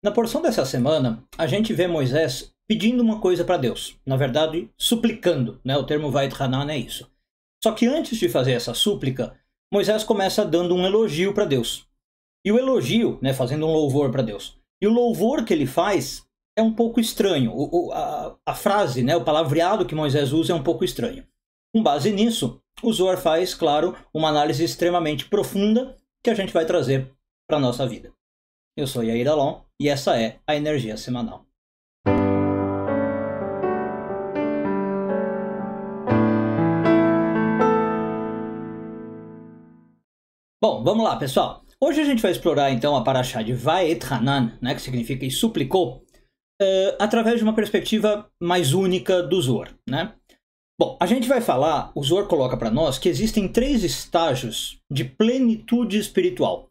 Na porção dessa semana, a gente vê Moisés pedindo uma coisa para Deus. Na verdade, suplicando, né? O termo Va'et Hanan é isso. Só que antes de fazer essa súplica, Moisés começa dando um elogio para Deus. E o elogio, né, fazendo um louvor para Deus. E o louvor que ele faz é um pouco estranho. A frase, né, o palavreado que Moisés usa é um pouco estranho. Com base nisso, o Zohar faz, claro, uma análise extremamente profunda que a gente vai trazer para a nossa vida. Eu sou Yair Alon e essa é a Energia Semanal. Bom, vamos lá, pessoal. Hoje a gente vai explorar então a Parashá de Va'et Hanan, né, que significa e suplicou, através de uma perspectiva mais única do Zohar, né? Bom, a gente vai falar, o Zohar coloca para nós que existem 3 estágios de plenitude espiritual.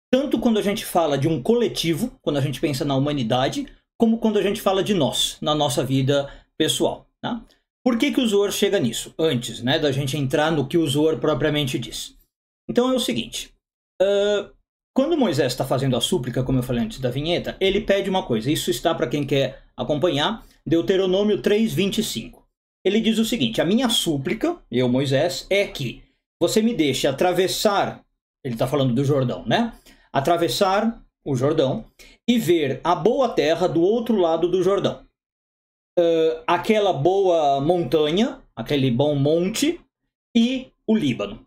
Tanto quando a gente fala de um coletivo, quando a gente pensa na humanidade, como quando a gente fala de nós, na nossa vida pessoal. Tá? Por que o Zohar chega nisso? Antes, né, da gente entrar no que o Zohar propriamente diz. Então é o seguinte, quando Moisés está fazendo a súplica, como eu falei antes da vinheta, ele pede uma coisa. Isso está para quem quer acompanhar, Deuteronômio 3:25. Ele diz o seguinte, a minha súplica, eu, Moisés, é que você me deixe atravessar, ele está falando do Jordão, né? Atravessar o Jordão e ver a boa terra do outro lado do Jordão. Aquela boa montanha, aquele bom monte e o Líbano.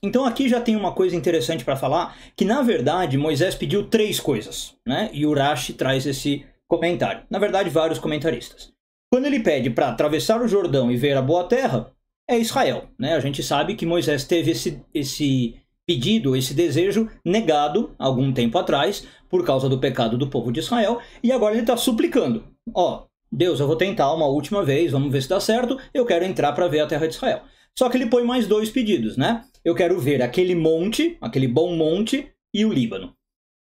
Então aqui já tem uma coisa interessante para falar, que na verdade Moisés pediu 3 coisas, né? E o Rashi traz esse comentário. Na verdade, vários comentaristas. Quando ele pede para atravessar o Jordão e ver a boa terra, é Israel, né? A gente sabe que Moisés teve esse pedido, esse desejo negado algum tempo atrás, por causa do pecado do povo de Israel, e agora ele está suplicando. Ó, Deus, eu vou tentar uma última vez, vamos ver se dá certo, eu quero entrar para ver a terra de Israel. Só que ele põe mais 2 pedidos, né? Eu quero ver aquele monte, aquele bom monte e o Líbano.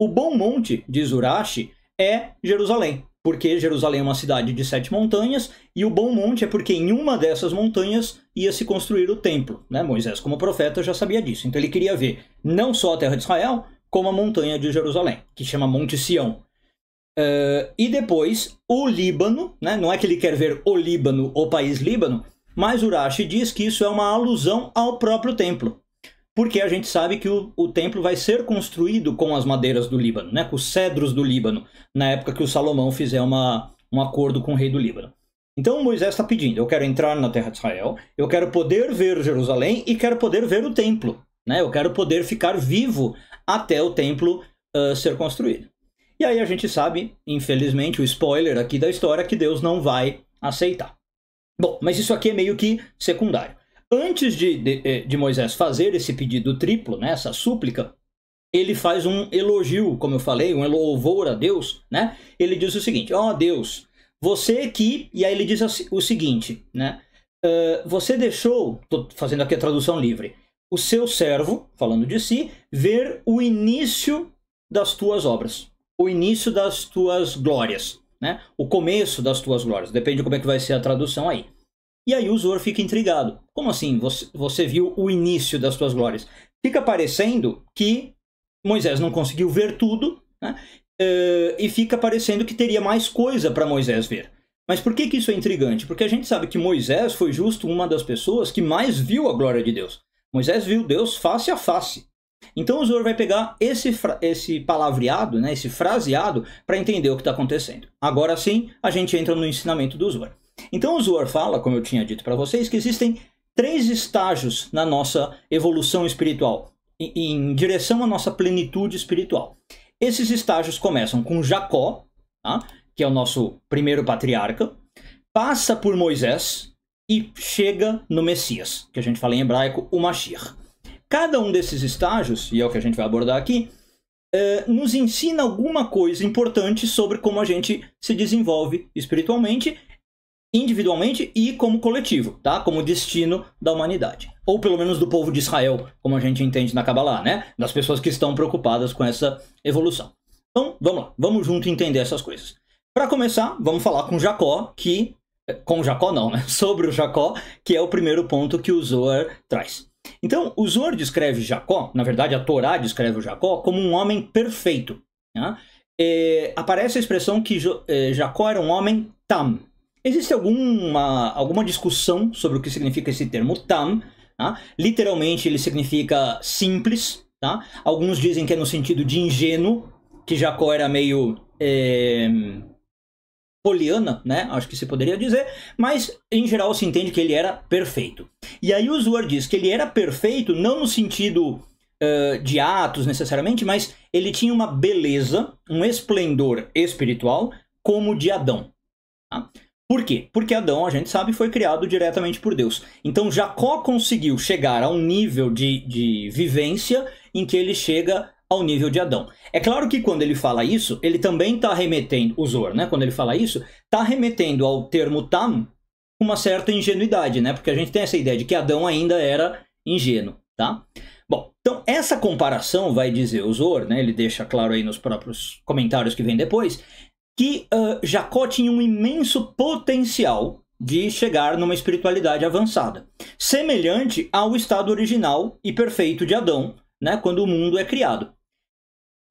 O bom monte, diz Urashi, é Jerusalém, porque Jerusalém é uma cidade de 7 montanhas, e o bom monte é porque em uma dessas montanhas ia se construir o templo, né? Moisés, como profeta, já sabia disso. Então ele queria ver não só a terra de Israel, como a montanha de Jerusalém, que chama Monte Sião. E depois o Líbano, né? Não é que ele quer ver o Líbano, o país Líbano, mas Urashi diz que isso é uma alusão ao próprio templo. Porque a gente sabe que o templo vai ser construído com as madeiras do Líbano, né? Com os cedros do Líbano, na época que o Salomão fizer um acordo com o rei do Líbano. Então Moisés está pedindo, eu quero entrar na terra de Israel, eu quero poder ver Jerusalém e quero poder ver o templo, né? Eu quero poder ficar vivo até o templo ser construído. E aí a gente sabe, infelizmente, o spoiler aqui da história, que Deus não vai aceitar. Bom, mas isso aqui é meio que secundário. Antes de Moisés fazer esse pedido triplo, né, essa súplica, ele faz um elogio, como eu falei, um louvor a Deus, né? Ele diz o seguinte, ó Deus, você que... E aí ele diz o seguinte, né? Você deixou, estou fazendo aqui a tradução livre, o seu servo, falando de si, ver o início das tuas obras, o início das tuas glórias, né? O começo das tuas glórias, depende de como é que vai ser a tradução aí. E aí o Zohar fica intrigado. Como assim você viu o início das suas glórias? Fica parecendo que Moisés não conseguiu ver tudo, né? E fica parecendo que teria mais coisa para Moisés ver. Mas por que isso é intrigante? Porque a gente sabe que Moisés foi justo uma das pessoas que mais viu a glória de Deus. Moisés viu Deus face a face. Então o Zohar vai pegar esse palavreado, né, esse fraseado, para entender o que está acontecendo. Agora sim, a gente entra no ensinamento do Zohar. Então o Zohar fala, como eu tinha dito para vocês, que existem 3 estágios na nossa evolução espiritual, em direção à nossa plenitude espiritual. Esses estágios começam com Jacó, tá? Que é o nosso primeiro patriarca, passa por Moisés e chega no Messias, que a gente fala em hebraico, o Mashiach. Cada um desses estágios, e é o que a gente vai abordar aqui, nos ensina alguma coisa importante sobre como a gente se desenvolve espiritualmente, individualmente e como coletivo, tá? Como destino da humanidade. Ou pelo menos do povo de Israel, como a gente entende na Kabbalah, né? Das pessoas que estão preocupadas com essa evolução. Então, vamos lá. Vamos junto entender essas coisas. Para começar, vamos falar com Jacó, que... Com Jacó não, né? Sobre o Jacó, que é o primeiro ponto que o Zohar traz. Então, o Zohar descreve Jacó, na verdade a Torá descreve o Jacó, como um homem perfeito. Né? aparece a expressão que Jacó era um homem tam. Existe alguma discussão sobre o que significa esse termo tam. Tá? Literalmente ele significa simples. Tá? Alguns dizem que é no sentido de ingênuo, que Jacó era meio poliana, né? Acho que se poderia dizer, mas em geral se entende que ele era perfeito. E aí o Zohar diz que ele era perfeito não no sentido de atos necessariamente, mas ele tinha uma beleza, um esplendor espiritual como o de Adão. Tá? Por quê? Porque Adão, a gente sabe, foi criado diretamente por Deus. Então Jacó conseguiu chegar a um nível de vivência em que ele chega ao nível de Adão. É claro que quando ele fala isso, ele também está remetendo, o Zohar, né? Quando ele fala isso, está remetendo ao termo tam com uma certa ingenuidade, né? Porque a gente tem essa ideia de que Adão ainda era ingênuo, tá? Bom, então essa comparação, vai dizer o Zohar, né? Ele deixa claro aí nos próprios comentários que vem depois, que Jacó tinha um imenso potencial de chegar numa espiritualidade avançada, semelhante ao estado original e perfeito de Adão, né? Quando o mundo é criado.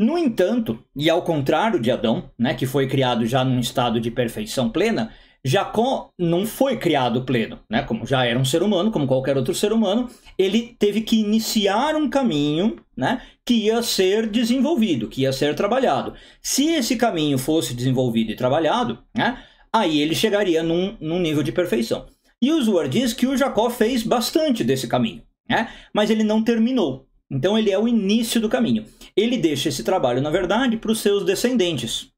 No entanto, e ao contrário de Adão, né, que foi criado já num estado de perfeição plena, Jacó não foi criado pleno, né, como já era um ser humano, como qualquer outro ser humano, ele teve que iniciar um caminho, né, que ia ser desenvolvido, que ia ser trabalhado. Se esse caminho fosse desenvolvido e trabalhado, né, aí ele chegaria num nível de perfeição. E o Zohar diz que o Jacó fez bastante desse caminho, né, mas ele não terminou. Então ele é o início do caminho. Ele deixa esse trabalho, na verdade, para os seus descendentes.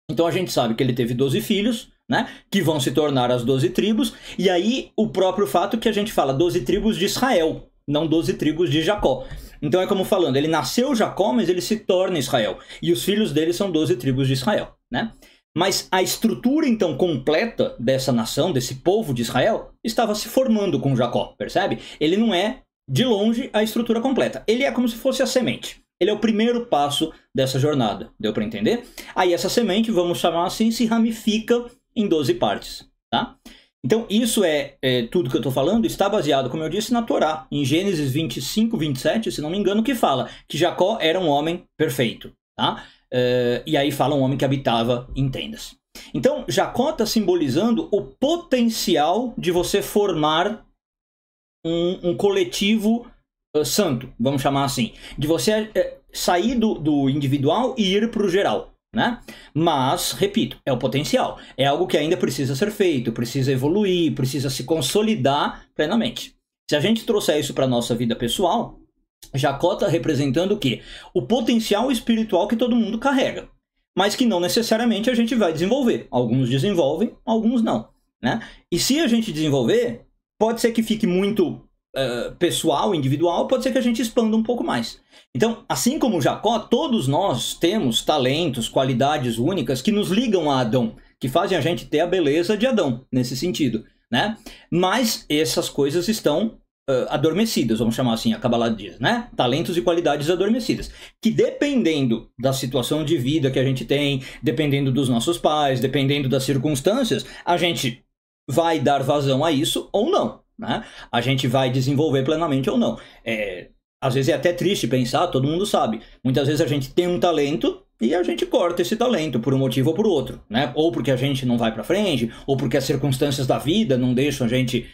Então a gente sabe que ele teve 12 filhos, né, que vão se tornar as 12 tribos, e aí o próprio fato que a gente fala 12 tribos de Israel, não 12 tribos de Jacó. Então é como falando, ele nasceu Jacó, mas ele se torna Israel, e os filhos dele são 12 tribos de Israel, né? Mas a estrutura, então, completa dessa nação, desse povo de Israel, estava se formando com Jacó, percebe? Ele não é de longe a estrutura completa. Ele é como se fosse a semente. Ele é o primeiro passo dessa jornada. Deu para entender? Aí essa semente, vamos chamar assim, se ramifica em 12 partes. Tá? Então isso tudo que eu estou falando está baseado, como eu disse, na Torá. Em Gênesis 25, 27, se não me engano, que fala que Jacó era um homem perfeito. Tá? E aí fala um homem que habitava em tendas. Então Jacó está simbolizando o potencial de você formar um coletivo santo, vamos chamar assim, de você sair do individual e ir para o geral, né? Mas, repito, é o potencial, é algo que ainda precisa ser feito, precisa evoluir, precisa se consolidar plenamente. Se a gente trouxer isso para a nossa vida pessoal, Jacó está representando o quê? O potencial espiritual que todo mundo carrega, mas que não necessariamente a gente vai desenvolver. Alguns desenvolvem, alguns não, né? E se a gente desenvolver, pode ser que fique muito pessoal, individual, pode ser que a gente expanda um pouco mais. Então, assim como Jacó, todos nós temos talentos, qualidades únicas que nos ligam a Adão, que fazem a gente ter a beleza de Adão, nesse sentido, né? Mas essas coisas estão adormecidas, vamos chamar assim, a Kabbalah diz, né? Talentos e qualidades adormecidas, que dependendo da situação de vida que a gente tem, dependendo dos nossos pais, dependendo das circunstâncias, a gente vai dar vazão a isso ou não. Né? A gente vai desenvolver plenamente ou não. Às vezes é até triste pensar, todo mundo sabe. Muitas vezes a gente tem um talento e a gente corta esse talento por um motivo ou por outro. Né? Ou porque a gente não vai para frente, ou porque as circunstâncias da vida não deixam a gente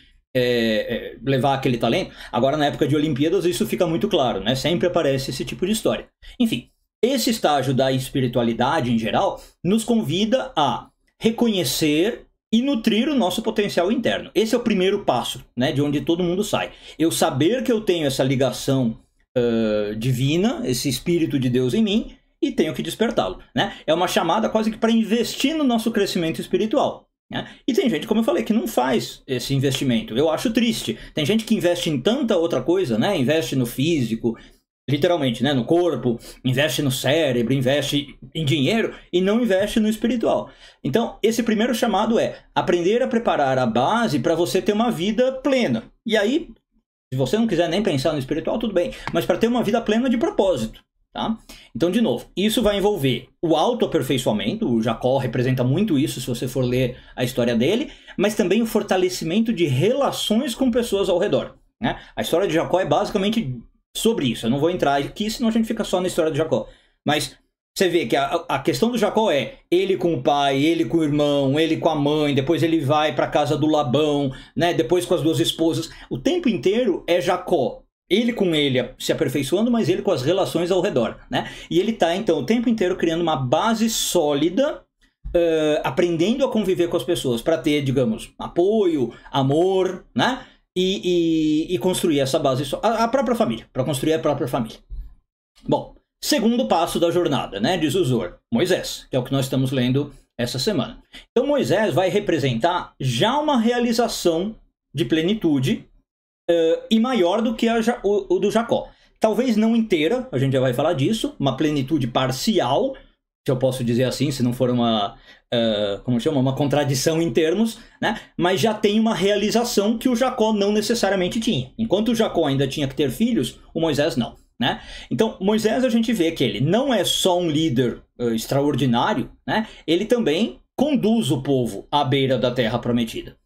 levar aquele talento. Agora, na época de Olimpíadas, isso fica muito claro. Né? Sempre aparece esse tipo de história. Enfim, esse estágio da espiritualidade em geral nos convida a reconhecer e nutrir o nosso potencial interno. Esse é o primeiro passo, né, de onde todo mundo sai. Eu saber que eu tenho essa ligação divina, esse Espírito de Deus em mim, e tenho que despertá-lo. Né? É uma chamada quase que para investir no nosso crescimento espiritual. Né? E tem gente, como eu falei, que não faz esse investimento. Eu acho triste. Tem gente que investe em tanta outra coisa, né? Investe no físico, literalmente, né, no corpo, investe no cérebro, investe em dinheiro e não investe no espiritual. Então, esse primeiro chamado é aprender a preparar a base para você ter uma vida plena. E aí, se você não quiser nem pensar no espiritual, tudo bem, mas para ter uma vida plena de propósito. Tá? Então, de novo, isso vai envolver o autoaperfeiçoamento, o Jacó representa muito isso se você for ler a história dele, mas também o fortalecimento de relações com pessoas ao redor. Né? A história de Jacó é basicamente sobre isso. Eu não vou entrar aqui, senão a gente fica só na história de Jacó. Mas Você vê que a questão do Jacó é ele com o pai, ele com o irmão, ele com a mãe, depois ele vai para a casa do Labão, né? Depois com as duas esposas. O tempo inteiro é Jacó. Ele com ele se aperfeiçoando, mas ele com as relações ao redor, né? E ele está, então, o tempo inteiro criando uma base sólida, aprendendo a conviver com as pessoas para ter, digamos, apoio, amor, né? E construir essa base, a própria família, para construir a própria família. Bom, segundo passo da jornada, né, diz o Zohar, Moisés, que é o que nós estamos lendo essa semana. Então Moisés vai representar já uma realização de plenitude e maior do que o do Jacó. Talvez não inteira, a gente já vai falar disso, uma plenitude parcial, se eu posso dizer assim, se não for uma, como chama, uma contradição em termos, né? Mas já tem uma realização que o Jacó não necessariamente tinha. Enquanto o Jacó ainda tinha que ter filhos, o Moisés não, né? Então, Moisés, a gente vê que ele não é só um líder extraordinário, né? Ele também conduz o povo à beira da terra prometida.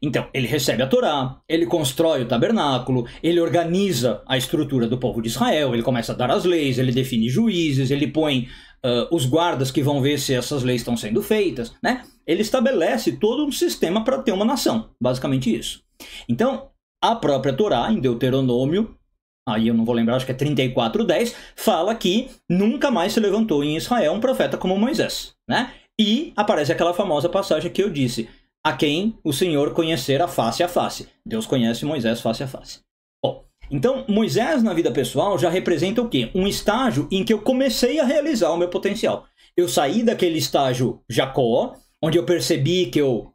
Então, ele recebe a Torá, ele constrói o tabernáculo, ele organiza a estrutura do povo de Israel, ele começa a dar as leis, ele define juízes, ele põe os guardas que vão ver se essas leis estão sendo feitas, né? Ele estabelece todo um sistema para ter uma nação, basicamente isso. Então, a própria Torá, em Deuteronômio, aí eu não vou lembrar, acho que é 34:10, fala que nunca mais se levantou em Israel um profeta como Moisés, né? E aparece aquela famosa passagem que eu disse, a quem o Senhor conhecer a face. Deus conhece Moisés face a face. Bom, então Moisés na vida pessoal já representa o quê? Um estágio em que eu comecei a realizar o meu potencial. Eu saí daquele estágio Jacó, onde eu percebi que eu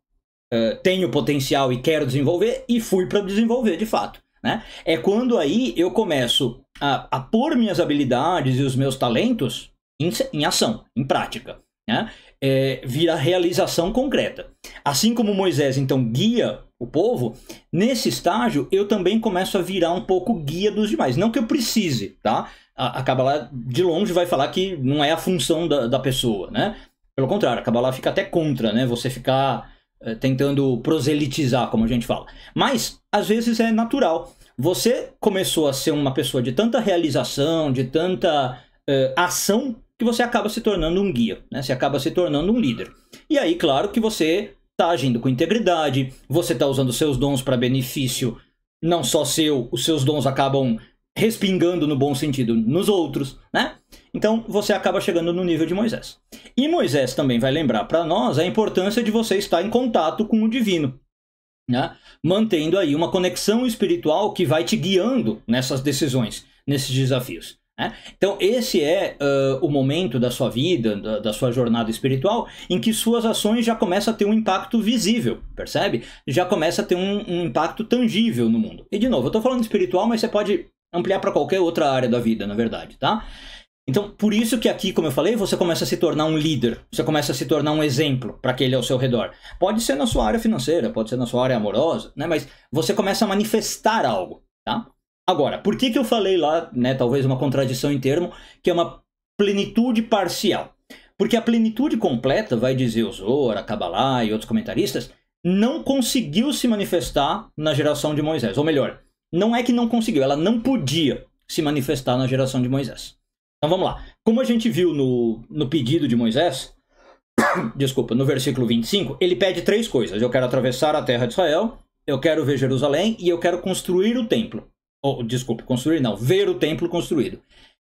tenho potencial e quero desenvolver, e fui para desenvolver de fato, né? É quando aí eu começo a pôr minhas habilidades e os meus talentos em ação, em prática, né? Vira realização concreta. Assim como Moisés então guia o povo, nesse estágio eu também começo a virar um pouco guia dos demais. Não que eu precise, tá? A Kabbalah de longe vai falar que não é a função da pessoa, né? Pelo contrário, a Kabbalah fica até contra, né? Você ficar tentando proselitizar, como a gente fala. Mas, às vezes é natural. Você começou a ser uma pessoa de tanta realização, de tanta ação, que você acaba se tornando um guia, né? Você acaba se tornando um líder. E aí, claro que você está agindo com integridade, você está usando seus dons para benefício, não só seu, os seus dons acabam respingando no bom sentido nos outros, né? Então você acaba chegando no nível de Moisés. E Moisés também vai lembrar para nós a importância de você estar em contato com o divino, né? Mantendo aí uma conexão espiritual que vai te guiando nessas decisões, nesses desafios. Então esse é o momento da sua vida, da sua jornada espiritual, em que suas ações já começam a ter um impacto visível, percebe? Já começa a ter um impacto tangível no mundo. E de novo, eu estou falando espiritual, mas você pode ampliar para qualquer outra área da vida, na verdade, tá? Então, por isso que aqui, como eu falei, você começa a se tornar um líder, você começa a se tornar um exemplo para aquele ao seu redor. Pode ser na sua área financeira, pode ser na sua área amorosa, né? Mas você começa a manifestar algo, tá? Agora, por que eu falei lá, né, talvez uma contradição em termo, que é uma plenitude parcial? Porque a plenitude completa, vai dizer o Zohar, a Kabbalah e outros comentaristas, não conseguiu se manifestar na geração de Moisés. Ou melhor, não é que não conseguiu, ela não podia se manifestar na geração de Moisés. Então vamos lá. Como a gente viu no pedido de Moisés, desculpa, no versículo 25, ele pede 3 coisas. Eu quero atravessar a terra de Israel, eu quero ver Jerusalém e eu quero construir o templo. Construir não, ver o templo construído.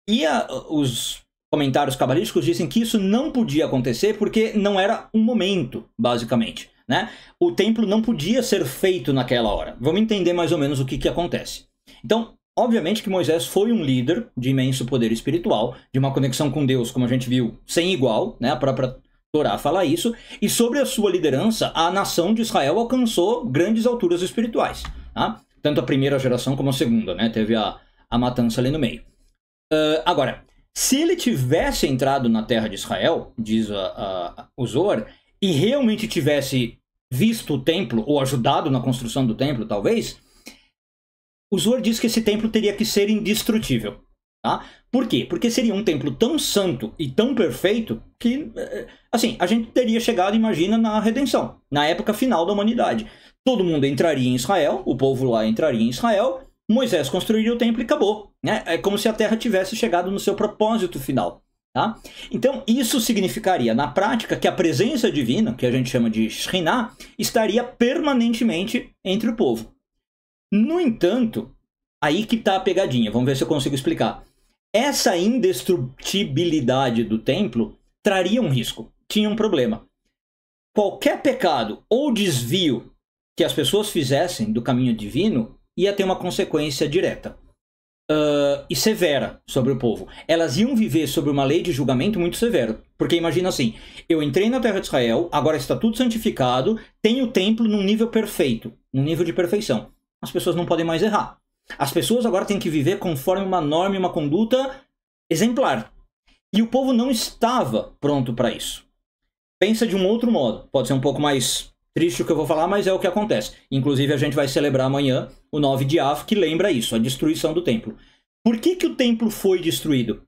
E os comentários cabalísticos dizem que isso não podia acontecer porque não era um momento, basicamente, né? O templo não podia ser feito naquela hora. Vamos entender mais ou menos o que acontece. Então, obviamente que Moisés foi um líder de imenso poder espiritual, de uma conexão com Deus, como a gente viu, sem igual, né? A própria Torá fala isso, e sobre a sua liderança, a nação de Israel alcançou grandes alturas espirituais, tá? Tanto a primeira geração como a segunda, né? Teve a matança ali no meio. Agora, se ele tivesse entrado na terra de Israel, diz o Zohar, e realmente tivesse visto o templo, ou ajudado na construção do templo, talvez, o Zohar diz que esse templo teria que ser indestrutível. Tá? Por quê? Porque seria um templo tão santo e tão perfeito que, assim, a gente teria chegado, imagina, na redenção, na época final da humanidade. Todo mundo entraria em Israel, o povo lá entraria em Israel, Moisés construiria o templo e acabou, né? É como se a terra tivesse chegado no seu propósito final. Tá? Então, isso significaria, na prática, que a presença divina, que a gente chama de Shekhinah, estaria permanentemente entre o povo. No entanto, aí que está a pegadinha, vamos ver se eu consigo explicar. Essa indestrutibilidade do templo traria um risco, tinha um problema. Qualquer pecado ou desvio que as pessoas fizessem do caminho divino ia ter uma consequência direta. E severa sobre o povo. Elas iam viver sobre uma lei de julgamento muito severo. Porque imagina assim, eu entrei na terra de Israel, agora está tudo santificado, tenho o templo num nível perfeito, num nível de perfeição. As pessoas não podem mais errar. As pessoas agora têm que viver conforme uma norma e uma conduta exemplar. E o povo não estava pronto para isso. Pensa de um outro modo. Pode ser um pouco mais triste o que eu vou falar, mas é o que acontece. Inclusive, a gente vai celebrar amanhã o 9 de Av, que lembra isso, a destruição do templo. Por que o templo foi destruído?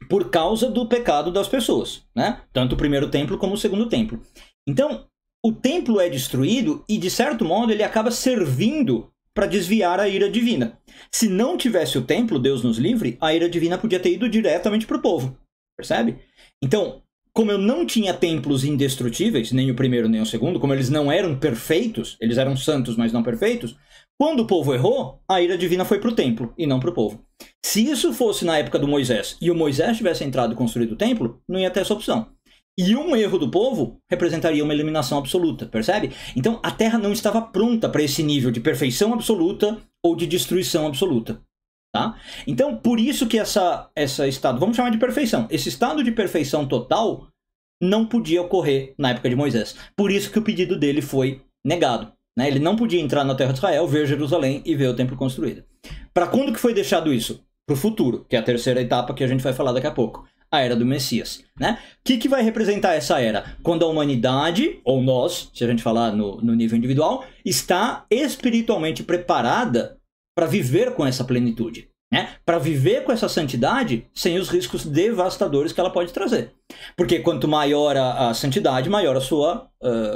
Por causa do pecado das pessoas, né? Tanto o primeiro templo como o segundo templo. Então, o templo é destruído e, de certo modo, ele acaba servindo para desviar a ira divina. Se não tivesse o templo, Deus nos livre, a ira divina podia ter ido diretamente para o povo. Percebe? Então, como eu não tinha templos indestrutíveis, nem o primeiro nem o segundo, como eles não eram perfeitos, eles eram santos, mas não perfeitos, quando o povo errou, a ira divina foi para o templo e não para o povo. Se isso fosse na época do Moisés e o Moisés tivesse entrado e construído o templo, não ia ter essa opção. E um erro do povo representaria uma eliminação absoluta, percebe? Então a terra não estava pronta para esse nível de perfeição absoluta ou de destruição absoluta. Tá? Então, por isso que essa estado, vamos chamar de perfeição, esse estado de perfeição total não podia ocorrer na época de Moisés. Por isso que o pedido dele foi negado. Né? Ele não podia entrar na terra de Israel, ver Jerusalém e ver o templo construído. Para quando que foi deixado isso? Para o futuro, que é a terceira etapa que a gente vai falar daqui a pouco. A era do Messias. Né? O que vai representar essa era? Quando a humanidade, ou nós, se a gente falar no nível individual, está espiritualmente preparada para viver com essa plenitude, né? Para viver com essa santidade sem os riscos devastadores que ela pode trazer. Porque quanto maior a santidade, maior a sua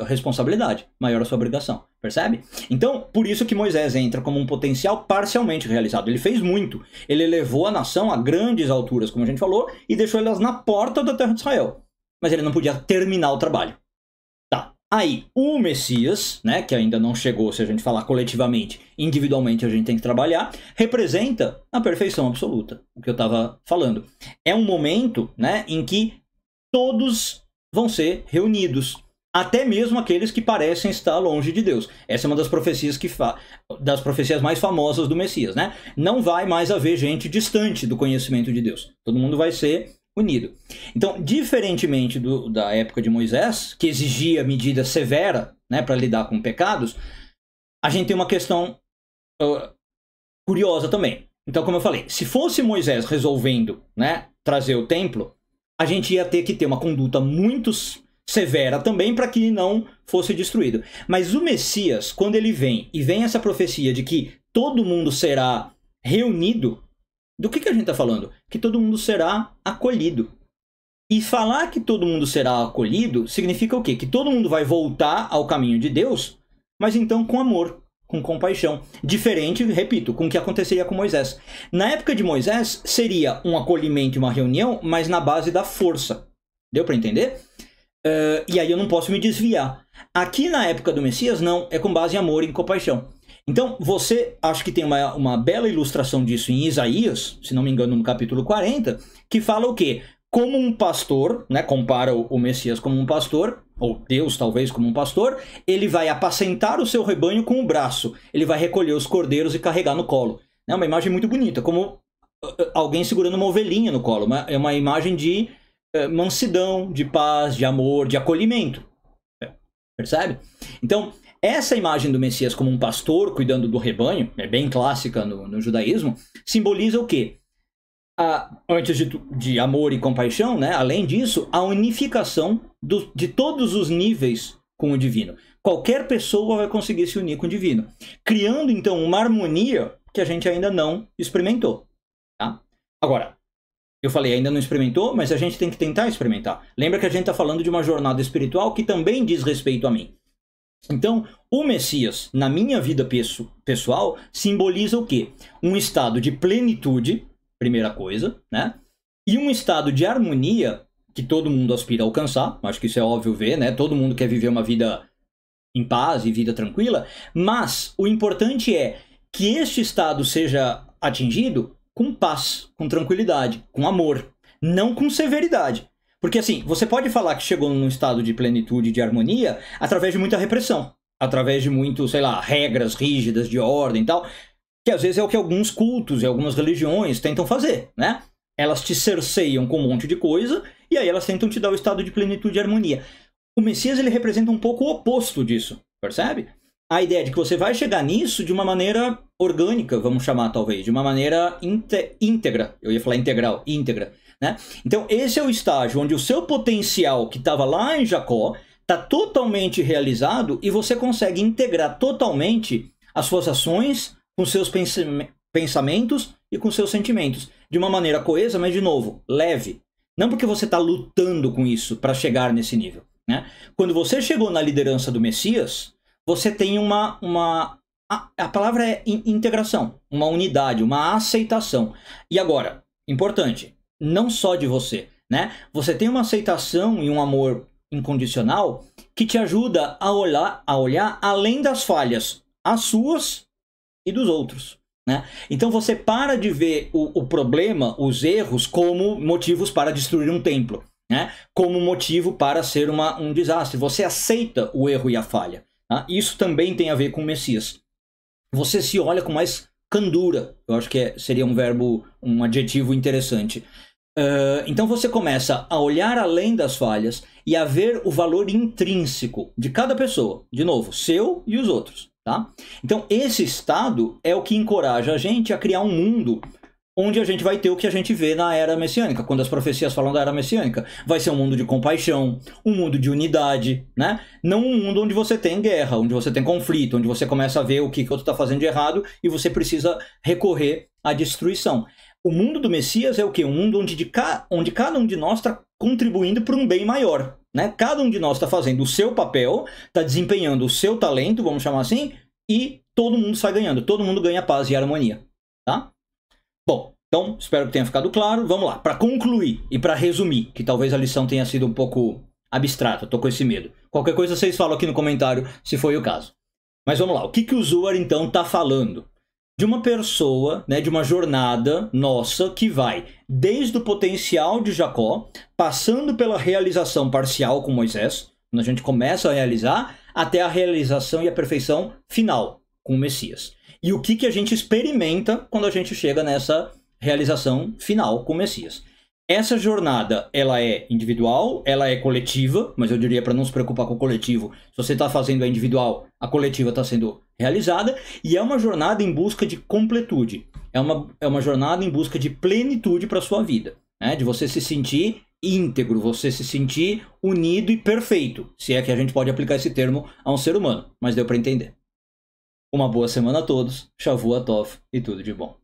responsabilidade, maior a sua obrigação, percebe? Então, por isso que Moisés entra como um potencial parcialmente realizado. Ele fez muito. Ele elevou a nação a grandes alturas, como a gente falou, e deixou elas na porta da terra de Israel. Mas ele não podia terminar o trabalho. Aí, o Messias, né, que ainda não chegou, se a gente falar coletivamente, individualmente a gente tem que trabalhar, representa a perfeição absoluta, o que eu estava falando. É um momento, né, em que todos vão ser reunidos, até mesmo aqueles que parecem estar longe de Deus. Essa é uma das profecias das profecias mais famosas do Messias, né? Não vai mais haver gente distante do conhecimento de Deus. Todo mundo vai ser unido. Então, diferentemente da época de Moisés, que exigia medida severa, né, para lidar com pecados, a gente tem uma questão curiosa também. Então, como eu falei, se fosse Moisés resolvendo, né, trazer o templo, a gente ia ter que ter uma conduta muito severa também para que não fosse destruído. Mas o Messias, quando ele vem, e vem essa profecia de que todo mundo será reunido, do que a gente está falando? Que todo mundo será acolhido. E falar que todo mundo será acolhido significa o quê? Que todo mundo vai voltar ao caminho de Deus, mas então com amor, com compaixão. Diferente, repito, com o que aconteceria com Moisés. Na época de Moisés, seria um acolhimento e uma reunião, mas na base da força. Deu para entender? E aí eu não posso me desviar. Aqui na época do Messias, não. É com base em amor e em compaixão. Então, você acho que tem uma bela ilustração disso em Isaías, se não me engano, no capítulo 40, que fala o quê? Como um pastor, né, compara o Messias como um pastor, ou Deus talvez como um pastor, ele vai apacentar o seu rebanho com o braço, ele vai recolher os cordeiros e carregar no colo. É uma imagem muito bonita, como alguém segurando uma ovelhinha no colo. É uma imagem de mansidão, de paz, de amor, de acolhimento. Percebe? Então, essa imagem do Messias como um pastor cuidando do rebanho, é bem clássica no judaísmo, simboliza o quê? Antes de amor e compaixão, né? Além disso, a unificação de todos os níveis com o divino. Qualquer pessoa vai conseguir se unir com o divino, criando então uma harmonia que a gente ainda não experimentou. Tá? Agora, eu falei, ainda não experimentou, mas a gente tem que tentar experimentar. Lembra que a gente está falando de uma jornada espiritual que também diz respeito a mim. Então, o Messias, na minha vida pessoal, simboliza o quê? Um estado de plenitude, primeira coisa, né? e um estado de harmonia que todo mundo aspira a alcançar. Acho que isso é óbvio ver, né? Todo mundo quer viver uma vida em paz e vida tranquila, mas o importante é que este estado seja atingido com paz, com tranquilidade, com amor, não com severidade. Porque assim, você pode falar que chegou num estado de plenitude, de harmonia, através de muita repressão, através de muito, sei lá, regras rígidas de ordem e tal, que às vezes é o que alguns cultos e algumas religiões tentam fazer, né? Elas te cerceiam com um monte de coisa e aí elas tentam te dar o estado de plenitude e harmonia. O Messias, ele representa um pouco o oposto disso, percebe? A ideia de que você vai chegar nisso de uma maneira orgânica, vamos chamar talvez, de uma maneira íntegra. Eu ia falar integral, íntegra, né? Então esse é o estágio onde o seu potencial que estava lá em Jacó está totalmente realizado e você consegue integrar totalmente as suas ações com seus pensamentos e com seus sentimentos. De uma maneira coesa, mas de novo, leve. Não porque você está lutando com isso para chegar nesse nível, né? Quando você chegou na liderança do Messias, você tem a palavra é integração, uma unidade, uma aceitação. E agora, importante, não só de você, né? Você tem uma aceitação e um amor incondicional que te ajuda a olhar além das falhas, as suas e dos outros, né? Então você para de ver o problema, os erros, como motivos para destruir um templo, né? Como motivo para ser um desastre. Você aceita o erro e a falha. Tá? Isso também tem a ver com o Messias. Você se olha com mais candura. Eu acho que seria um adjetivo interessante. Então você começa a olhar além das falhas e a ver o valor intrínseco de cada pessoa. De novo, seu e os outros. Tá? Então esse estado é o que encoraja a gente a criar um mundo onde a gente vai ter o que a gente vê na era messiânica. Quando as profecias falam da era messiânica, vai ser um mundo de compaixão, um mundo de unidade, né? Não um mundo onde você tem guerra, onde você tem conflito, onde você começa a ver o que o outro está fazendo de errado e você precisa recorrer à destruição. O mundo do Messias é o quê? Um mundo onde cada um de nós está contribuindo para um bem maior, né? Cada um de nós está fazendo o seu papel, está desempenhando o seu talento, vamos chamar assim, e todo mundo sai ganhando, todo mundo ganha paz e harmonia, tá? Bom, então espero que tenha ficado claro. Vamos lá, para concluir e para resumir, que talvez a lição tenha sido um pouco abstrata, estou com esse medo. Qualquer coisa vocês falam aqui no comentário se foi o caso. Mas vamos lá, o que o Zohar então está falando? De uma pessoa, né, de uma jornada nossa que vai desde o potencial de Jacó, passando pela realização parcial com Moisés, quando a gente começa a realizar, até a realização e a perfeição final com o Messias. E o que a gente experimenta quando a gente chega nessa realização final com o Messias. Essa jornada, ela é individual, ela é coletiva, mas eu diria para não se preocupar com o coletivo. Se você está fazendo a individual, a coletiva está sendo realizada. E é uma jornada em busca de completude. É uma jornada em busca de plenitude para a sua vida, né? De você se sentir íntegro, você se sentir unido e perfeito. Se é que a gente pode aplicar esse termo a um ser humano, mas deu para entender. Uma boa semana a todos, Shavua Tov e tudo de bom.